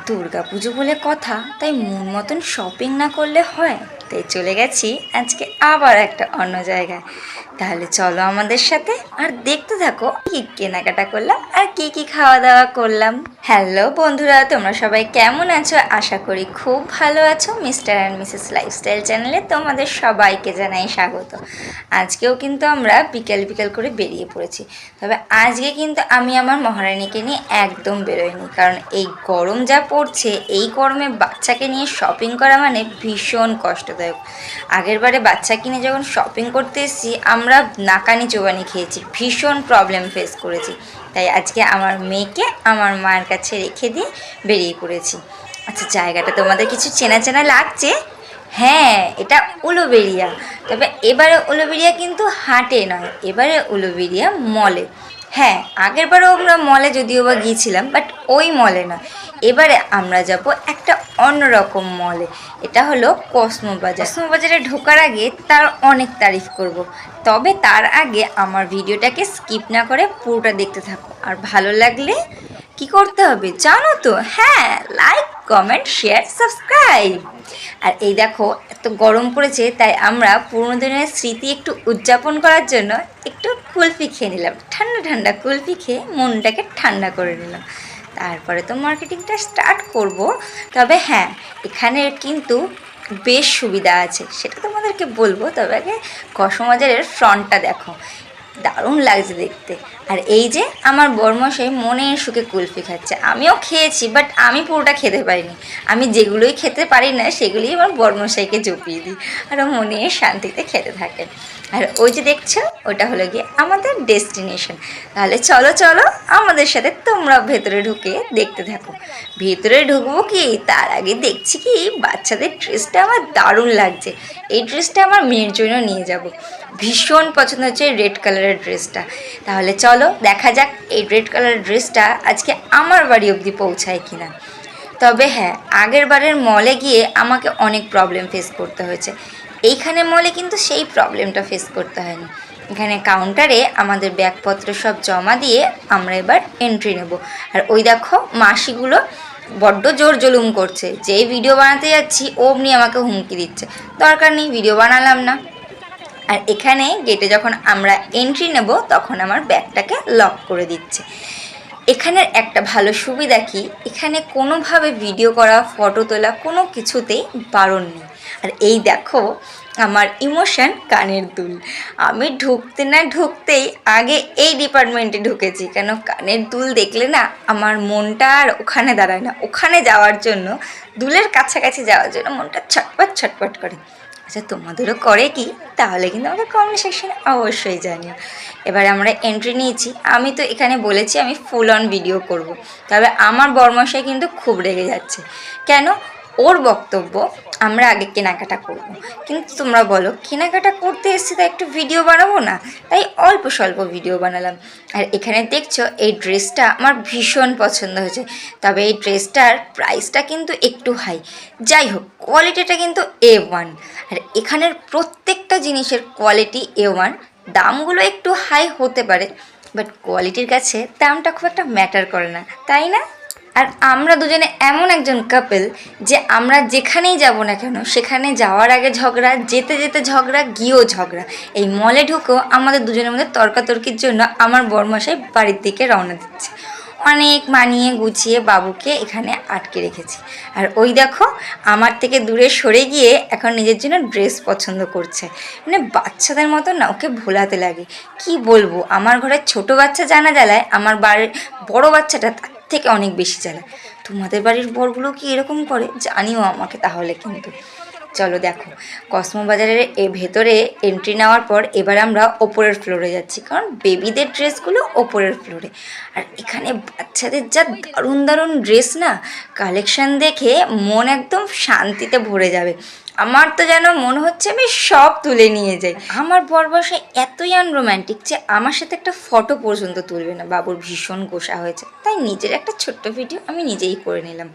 দুর্গাপুজো বলে কথা, তাই মন মতন শপিং না করলে হয়। তাই চলে গেছি আজকে আবার একটা অন্য জায়গায়। তাহলে চলো আমাদের সাথে আর দেখতে থাকো কি কেনাকাটা করলাম আর কি কি খাওয়া দাওয়া করলাম। হ্যালো বন্ধুরা, তোমরা সবাই কেমন আছো? আশা করি খুব ভালো আছো। মিস্টার অ্যান্ড মিসেস লাইফস্টাইল চ্যানেলে তোমাদের সবাইকে জানাই স্বাগত। আজকেও কিন্তু আমরা বিকেল বিকেল করে বেরিয়ে পড়েছি। তবে আজকে কিন্তু আমি আমার মহারানীকে নিয়ে একদম বেরোইনি, কারণ এই গরম যা পড়ছে, এই গরমে বাচ্চাকে নিয়ে শপিং করা মানে ভীষণ কষ্টদায়ক। আগের বারে বাচ্চা কিনে যখন শপিং করতে এসেছি, আমরা নাকানি চোবানি খেয়েছি, ভীষণ প্রবলেম ফেস করেছি। তাই আজকে আমার মেয়েকে আমার মায়ের কাছে রেখে দিয়ে বেরিয়ে পড়েছি। আচ্ছা, জায়গাটা তোমাদের কিছু চেনা চেনা লাগছে? হ্যাঁ, এটা উলুবেড়িয়া। তবে এবারে উলুবেড়িয়া কিন্তু হাটে নয়, এবারে উলুবেড়িয়া মলে। হ্যাঁ, আগের বারেও আমরা মলে যদিও বা গিয়েছিলাম, বাট ওই মলে না। এবারে আমরা যাব একটা অন্যরকম মলে। এটা হলো কসমো বাজার। কসমো বাজারে ঢোকার আগে তার অনেক তারিফ করব। তবে তার আগে আমার ভিডিওটাকে স্কিপ না করে পুরোটা দেখতে থাকো। আর ভালো লাগলে কি করতে হবে জানো তো? হ্যাঁ, লাইক, কমেন্ট, শেয়ার, সাবস্ক্রাইব। আর এই দেখো, এত গরম পড়েছে, তাই আমরা পুরোনো দিনের স্মৃতি একটু উদযাপন করার জন্য একটু কুলফি খেয়ে নিলাম। ঠান্ডা ঠান্ডা কুলফি খেয়ে মনটাকে ঠান্ডা করে নিলাম। তারপরে তো মার্কেটিংটা স্টার্ট করব। তবে হ্যাঁ, এখানে কিন্তু বেশ সুবিধা আছে, সেটা তোমাদেরকে বলবো। তবে আগে কসমো বাজারের ফ্রন্টটা দেখো, দারুণ লাগছে দেখতে। আর এই যে আমার বরমশাই মনের সুখে কুলফি খাচ্ছে। আমিও খেয়েছি, বাট আমি পুরোটা খেতে পারিনি। আমি যেগুলোই খেতে পারি না সেগুলোই আমার বরমশাইকে জপিয়ে দিই, আর ও মনে শান্তিতে খেতে থাকে। আর ওই যে দেখছো, ওটা হলো গিয়ে আমাদের ডেস্টিনেশন। তাহলে চলো চলো আমাদের সাথে, তোমরা ভেতরে ঢুকে দেখতে থাকো। ভেতরে ঢুকবো কি তার আগে দেখছি কি বাচ্চাদের ড্রেসটা আমার দারুণ লাগছে। এই ড্রেসটা আমার মেয়ের জন্য নিয়ে যাব। ভীষণ পছন্দ হচ্ছে রেড কালারের ড্রেসটা। তাহলে চলো দেখা যাক এই রেড কালারের ড্রেসটা আজকে আমার বাড়ি অবধি পৌঁছায় কিনা। তবে হ্যাঁ, আগের বারের মলে গিয়ে আমাকে অনেক প্রবলেম ফেস করতে হয়েছে। এইখানে মলে কিন্তু সেই প্রবলেমটা ফেস করতে হয়নি। এখানে কাউন্টারে আমাদের ব্যাগপত্র সব জমা দিয়ে আমরা এবার এন্ট্রি নেব। আর ওই দেখো, মাসিগুলো বড্ড জোর জুলুম করছে। যেই ভিডিও বানাতে যাচ্ছি অমনি আমাকে হুমকি দিচ্ছে, দরকার নেই, ভিডিও বানালাম না। আর এখানে গেটে যখন আমরা এন্ট্রি নেব তখন আমার ব্যাগটাকে লক করে দিচ্ছে। এখানের একটা ভালো সুবিধা কি, এখানে কোনোভাবে ভিডিও করা, ফটো তোলা কোনো কিছুতেই বারণ নেই। আর এই দেখো আমার ইমোশন কানের দুল। আমি ঢুকতে না ঢুকতেই আগে এই ডিপার্টমেন্টে ঢুকেছি, কেন কানের দুল দেখলে না আমার মনটা আর ওখানে দাঁড়ায় না। ওখানে যাওয়ার জন্য, দুলের কাছাকাছি যাওয়ার জন্য মনটা ছটপট ছটপট করে। আচ্ছা, তোমাদেরও করে কি? তাহলে কিন্তু আমাদের কমেন্ট সেকশনে অবশ্যই জানিও। এবারে আমরা এন্ট্রি নিয়েছি। আমি তো এখানে বলেছি আমি ফুল অন ভিডিও করব। তবে আমার বরমশাই কিন্তু খুব রেগে যাচ্ছে। কেন? ওর বক্তব্য আমরা আগে কেনাকাটা করব। কিন্তু তোমরা বলো, কেনাকাটা করতে এসেছি তাই একটু ভিডিও বানাবো না? তাই অল্প স্বল্প ভিডিও বানালাম। আর এখানে দেখছো এই ড্রেসটা আমার ভীষণ পছন্দ হয়েছে। তবে এই ড্রেসটার প্রাইসটা কিন্তু একটু হাই। যাই হোক, কোয়ালিটিটা কিন্তু A1। আর এখানের প্রত্যেকটা জিনিসের কোয়ালিটি A1। দামগুলো একটু হাই হতে পারে, বাট কোয়ালিটির কাছে দামটা খুব একটা ম্যাটার করে না, তাই না? আর আমরা দুজনে এমন একজন কাপল যে আমরা যেখানেই যাব না কেন সেখানে যাওয়ার আগে ঝগড়া, যেতে যেতে ঝগড়া, গিয়েও ঝগড়া। এই মলে ঢুকেও আমাদের দুজনের মধ্যে তর্কাতর্কির জন্য আমার বরমশাই বাড়ির দিকে রওনা দিচ্ছে। অনেক মানিয়ে গুছিয়ে বাবুকে এখানে আটকে রেখেছি। আর ওই দেখো, আমার থেকে দূরে সরে গিয়ে এখন নিজের জন্য ড্রেস পছন্দ করছে। মানে বাচ্চাদের মতো না ওকে ভোলাতে লাগে। কি বলবো, আমার ঘরের ছোট বাচ্চা জানা জ্বালায় আমার বাড়ির বড় বাচ্চাটা তার থেকে অনেক বেশি জ্বালায়। তোমাদের বাড়ির বরগুলো কি এরকম করে জানিও আমাকে তাহলে কিন্তু। চলো দেখো, কসমো বাজারের ভেতরে এন্ট্রি নেওয়ার পর এবার আমরা ওপরের ফ্লোরে যাচ্ছি, কারণ বেবিদের ড্রেসগুলো ওপরের ফ্লোরে। আর এখানে বাচ্চাদের যা দারুণ দারুণ ড্রেস না, কালেকশান দেখে মন একদম শান্তিতে ভরে যাবে। আমার তো যেন মনে হচ্ছে আমি সব তুলে নিয়ে যাই। আমার বরমশাই এতই আনরোম্যান্টিক যে আমার সাথে একটা ফটো পর্যন্ত তুলবে না। বাবুর ভীষণ গোসা হয়েছে, তাই নিজের একটা ছোট্ট ভিডিও আমি নিজেই করে নিলাম।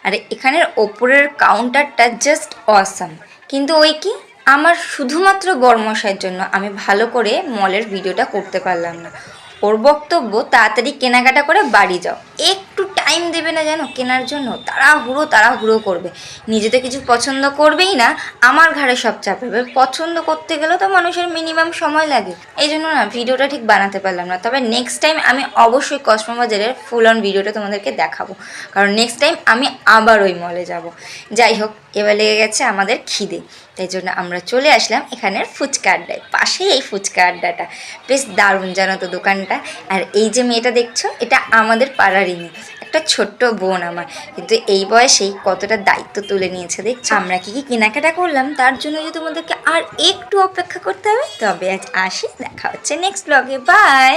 আর এখানের ওপরের কাউন্টারটা জাস্ট অসাম। কিন্তু ওই কি, আমার শুধুমাত্র বরমশাইয়ের জন্য আমি ভালো করে মলের ভিডিওটা করতে পারলাম না। ওর বক্তব্য তাড়াতাড়ি কেনাকাটা করে বাড়ি যাও, একটু টাইম দেবে না যেন কেনার জন্য, তাড়াহুড়ো করবে। নিজে তো কিছু পছন্দ করবেই না, আমার ঘাড়ে সব চাপাবে। পছন্দ করতে গেলেও তো মানুষের মিনিমাম সময় লাগে। এই জন্য না ভিডিওটা ঠিক বানাতে পারলাম না। তবে নেক্সট টাইম আমি অবশ্যই কসমোবাজারের ফুল অন ভিডিওটা তোমাদেরকে দেখাবো, কারণ নেক্সট টাইম আমি আবার ওই মলে যাব। যাই হোক, এবার লেগে গেছে আমাদের খিদে, তাই জন্য আমরা চলে আসলাম এখানের ফুচকা আড্ডায়। পাশেই এই ফুচকা আড্ডাটা, বেশ দারুণ জানো তো দোকানটা। আর এই যে মেয়েটা দেখছো, এটা আমাদের পাড়ারই মেয়ে, একটা ছোট্ট বোন আমার, কিন্তু এই বয়সেই কতটা দায়িত্ব তুলে নিয়েছে দেখছো। আমরা কি কি কেনাকাটা করলাম তার জন্য যদি তোমাদেরকে আর একটু অপেক্ষা করতে হবে। তবে আজ আসি, দেখা হচ্ছে নেক্সট ব্লগে, বাই।